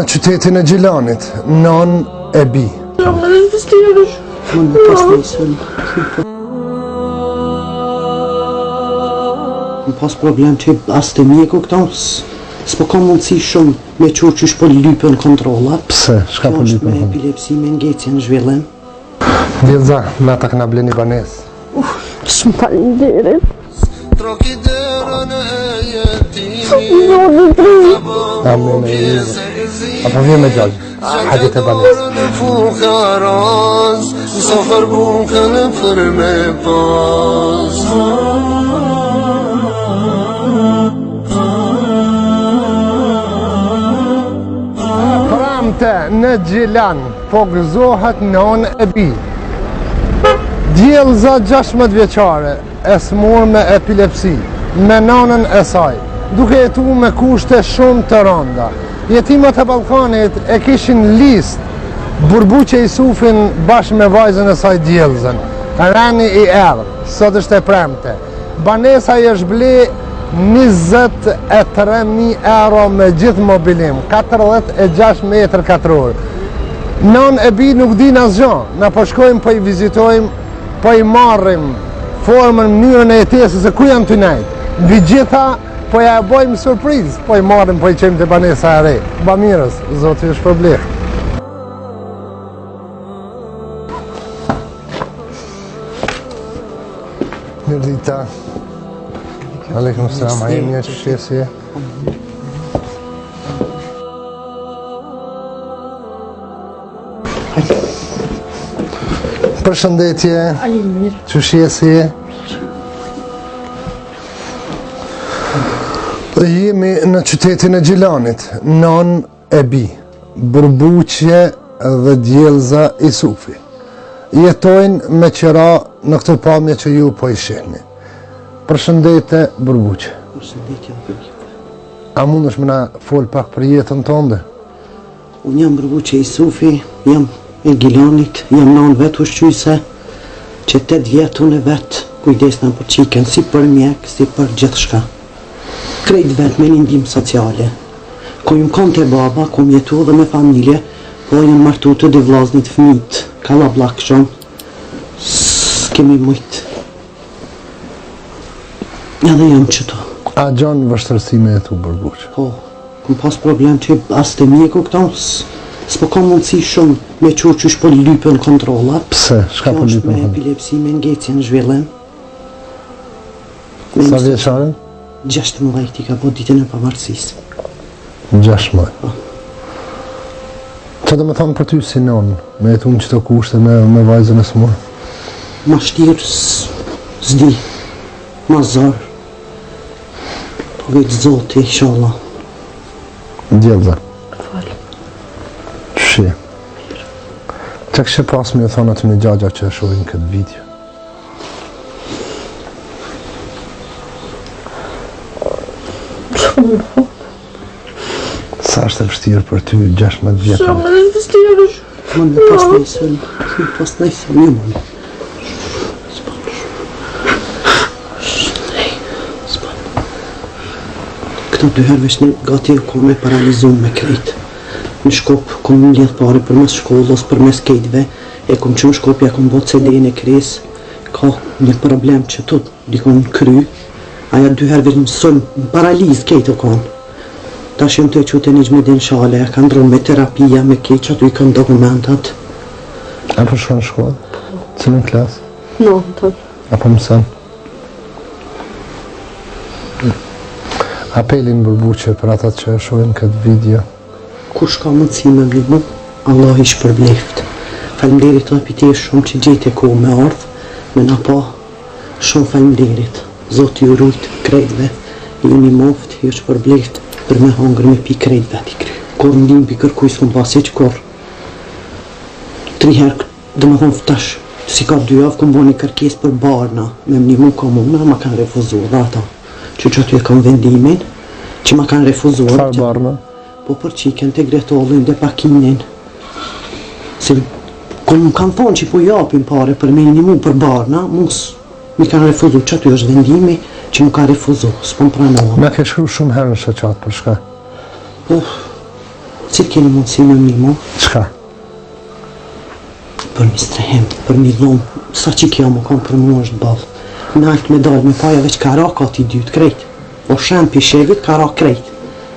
qytetin e Gjilanit, non e bi. Më pas problem që as të mjeku këto, s'po ka mundësi shumë me qurë që po lypën kontrola. Pse? Shka po lypën kontrola? Me epilepsi, me ngecje në zhvillim. Djelza, na ta këna bleni banes. Shumë faleminderit. Amin e apo vjen me gjallë, hadit e banes. Pramte në Gjilan, po gëzohet non e bi. Djelza 16 vjeqare, e smur me epilepsi, me nanën e saj, duke jetu me kushte shumë të rënda. Jetimat e Ballkanit e kishin list Burbuqe Jusufin bashkë me vajzën e saj Djelzën. Rani i erë, sot është e premte. Banesa i është ble 23.000 euro me gjithë mobilim, 46 metrë katror. Non e bi nuk din asgjë, na po shkojmë, po i vizitojmë, po i marrim formën, mënyrën e jetesës, se ku janë të nejtë. Mbi gjitha, po ja e bojmë surprizë, po i marrim, po i qemë të banesa e re. Bamirës, zoti është problem. Mirë dita. Aleikum selam, a jemi që shesje? Përshëndetje. Që shesje? Jemi në qytetin e Gjilanit, non e bi, Burbuqe dhe Djelza Jusufi. Jetojnë me qëra në këtë pamje që ju po i shihni. Përshëndetje Burbuqe. Përshëndetje Burbuqe. A mund është me na fol pak për jetën tënde? Unë jam Burbuqe Jusufi, jam e Gjilanit, jam nanë vetë ushqyse, që 8 vjetë unë e vetë kujdesna për qiken, si për mjek, si për gjithë shka. Krejt vetë me një ndim sociale. Ko jëm kanë të baba, ko më jetu dhe me familje, po jëm martu të dy vlaznit fëmijët, kalla blak shumë, s'kemi mujtë. Edhe jam qëto. A gjanë vështërsi me jetu Burbuqe? Po, këm pas problem që as të mjeku këto, s'po ka mundësi shumë me qurë që shpo lypën kontrola. Pse? Shka po lypën kontrola? Me epilepsi, me ngecje në zhvillim. Sa vjeqaren? 16 i ka po ditën e pavarësisë. 6 muaj. Që dhe me thamë për ty si nonë, me jetu në qëto kushte me vajzën e smurë? Ma shtirë s'di, ma zarë. Po vetë zoti, inshallah. Djelza. Shi. Që kështë pas me thonë aty një gjagja që e shohin këtë video? Sa është e vështirë për ty 16 vjetë? Shumë e vështirë. Më në pas në isën, një më. Këto 2 herëvesh një gati e kom e paralizum me krejtë. Në Shkop, kom në lidhë pare për mes shkollës, për mes kejtve, e kom që në Shkopja kom botë CD-në e kresë, ka një problem që tot dikon në kry, aja 2 herëvesh në sënë, në paralizë kejtë o konë. Ta shumë të e qute një gjmedin shale, e kanë dronë me terapia, me kejtë që aty i kanë dokumentat. A për shkon në shkollë? Cilën klasë? No, të. A për mësën? Apelin Burbuqe për atat që e shohin këtë video. Kush ka mundësi me vlimu, Allah i shpërbleft. Falemderit të apiti e shumë që gjejt e kohë me ardhë, me na pa shumë falemderit. Zoti ju rujt krejtve, ju një moft, ju shpërbleft për me hangër me pi krejtve ati kry. Kor ndim pi kërkuj s'kom pasi që kor 3 herë, dhe me thonë fëtash, si ka 2 javë, kom bo një kërkes për barna, me më një mu ka muna, ma kanë refuzuar dhe ata. Që aty e kam vendimin, që ma kanë refuzuar. Farë barna? Po për qiken të gretollin dhe pakinin. Se kur më kanë thonë që po japim pare për me një mu për barna, mus mi kanë refuzu që aty është vendimi që më ka refuzu, s'po më pranohë. Me ke shkru shumë herë në shëqatë për shka? Po, Që keni mundësi me mimo? Çka? Për mi strehem, për mi dhomë, sa që kjo më kam për mu është balë. Nalt me dalë me paja veç ka ra ka t'i dytë krejt. O shem për shevit ka ra krejt.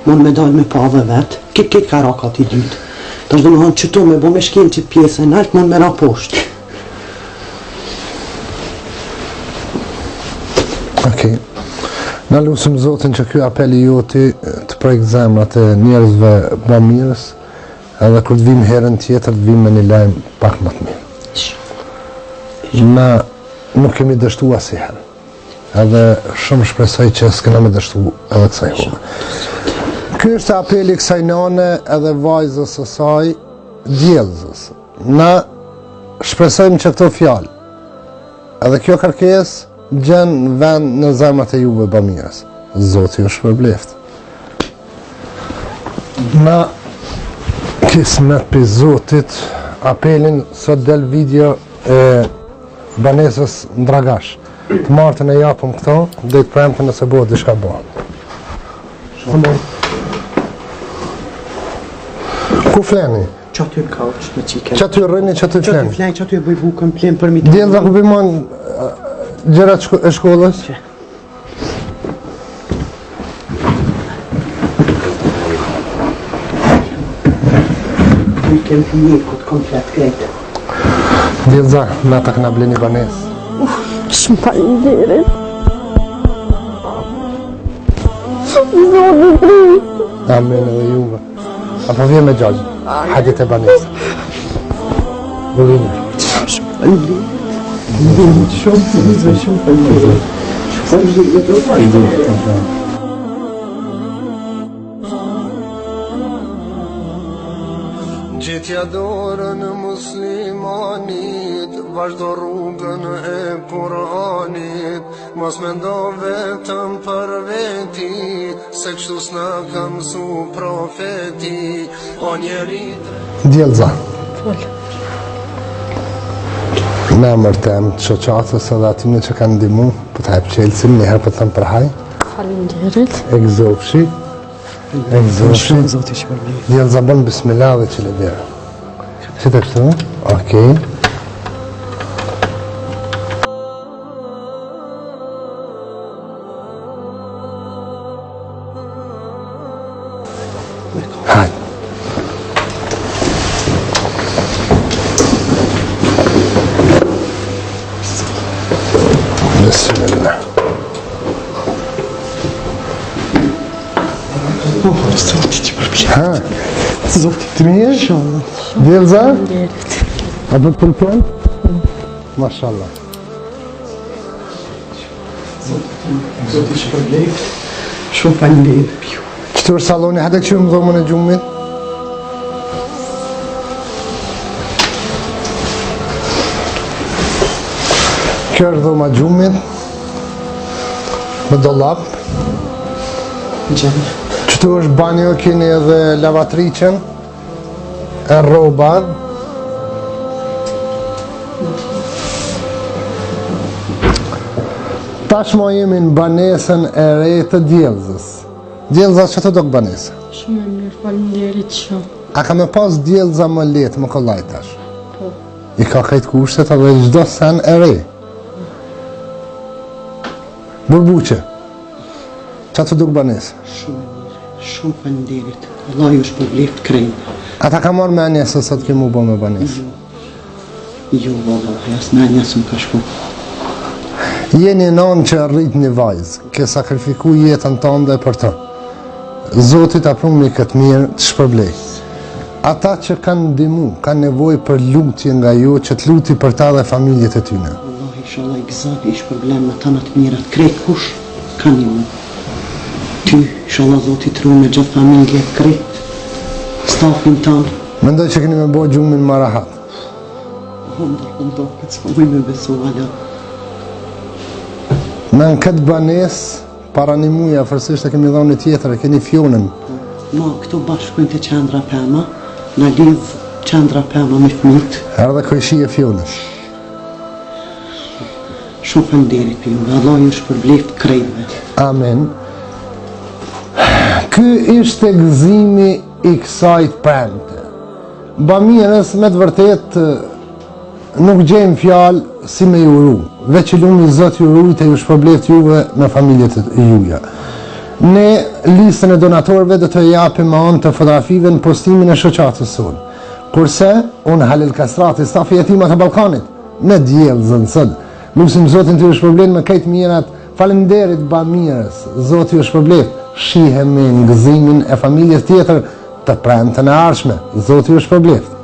Mon me dalë me pa dhe vetë, kitë ka ra ka t'i dytë. Ta është dhe më hanë qëto me bo me shkel që pjesë e nalt, mon me ra poshtë. Okej. Na lusim Zotin që ky apeli joti të prek zemrat e njerëzve bamirës, edhe kur të vim herën tjetër të vim me një lajm pak më të mirë. Na nuk kemi dështu asnjëherë. Edhe shumë shpresoj që s'kena me dështu edhe kësaj herë. Ky është apeli i kësaj nane edhe vajzës së saj, djellëzës. Na shpresojmë që këto fjalë edhe kjo kërkesë gjen vend në zemrat e juve bamirës. Zoti ju shpërbleft. Na kismet për Zotit, apelin sot del video e banesës Ndragash. Të martën e japëm këto, dhe të premte nëse bëhet diçka bëhet. Ku fleni? Që aty në kauç me qike. Që aty rrini, që aty Që aty fleni? flej, që aty e bëj bukën plen për mi të... Djellëza ku bimon gjërat e shkollës? Që? Mi kem të mjekut komplet krejtë. Djellëza, na ta këna bleni banesë. Shumë faleminderit. Zotit rrit. Amen edhe juve. Apo vjen me gjallë. Hajde e banesë. Vëllinë. Gjithja dorën muslimanit, vazhdo rrugën e Kuranit, mos mendo vetëm për veti, se kështu s'na ka mësu profeti, o njeri... Djellëza. Në emër tem të shoqatës edhe atyne që kanë ndimu, për të hajpë qelësin, njëherë për të thëmë përhaj. Faleminderit. Egzofshi. Egzofshi. Zoti shpërblet. Djellëza bën bismillah dhe që le bjerë. Që të kështu? Okej. Hajde. Bismillah. Zoti shpërblet. Ha, Zoti të mirë? Djellëza? Faleminderit. A do të pëlqen? Mashallah. Zoti shpërblet. Shumë faleminderit. Qëtër saloni, hajde që më dhomën e gjumit? Kjo është dhoma gjumit, me dollap. Gjenë. Qëtu është banjo, keni edhe lavatricën, e roba. Tashmo jemi në banesën e re të djellëzës. Djellëza, që të do këtë banesë? Shumë e mirë, faleminderit shumë. A ka me pas djellëza më letë, më kollaj tash? Po. I ka kajtë kushtet edhe gjdo sen e re. Burbuqe, që të duk banesë? Shumë e mirë. Shumë faleminderit. Allah ju shpërblet krejnë. Ata ka marrë me anje se sot kemu bo me banesë? Jo, vallahi, as në anja së më ka shku. Jeni nonë që rrit një vajzë, ke sakrifiku jetën tënde për të. Zotit aprumi këtë mirë të shpërblej. Ata që kanë ndimu, kanë nevoj për lutje nga ju, që të luti për ta dhe familjet e tyne. Allah, inshallah, i gëzat i shpërblen me tanat mirat. Krejt kush kanë ju. Ty, inshallah, Zotit ru me gjithë familje, krejt stafin tanë. Mendoj që keni me bo gjumin më rahat. Alhamdulillah, këtë s'ka mëj me besu, ala. Me në këtë banes, para një muja, fërsisht e kemi dhonë një tjetër, e keni fjonën. Ma, këto bashkojnë të qendra pema, në lidh qendra pema me fmit. Erdhe kojshi e fjonës. Shumë faleminderit për ju, Allah ju shpërbleft krejtve. Amen. Ky ishte gëzimi i kësaj të premte. Bamirës me të vërtet nuk gjejmë fjalë si me ju uru, veç i lumi Zot ju urujt e ju shpërblet juve me familjet e juja. Ne listën e donatorëve do të japim me anë të fotografive në postimin e shoqatës sonë. Kurse unë Halil Kastrati, stafi i Jetimat e Ballkanit, me djellë zënësëd, lusim Zotin të ju shpërblet me këtë mirat. Faleminderit Bamirës, Zoti ju shpërblet. Shihemi në gëzimin e familjes tjetër të premtën e ardhshme. Zoti ju shpërblet.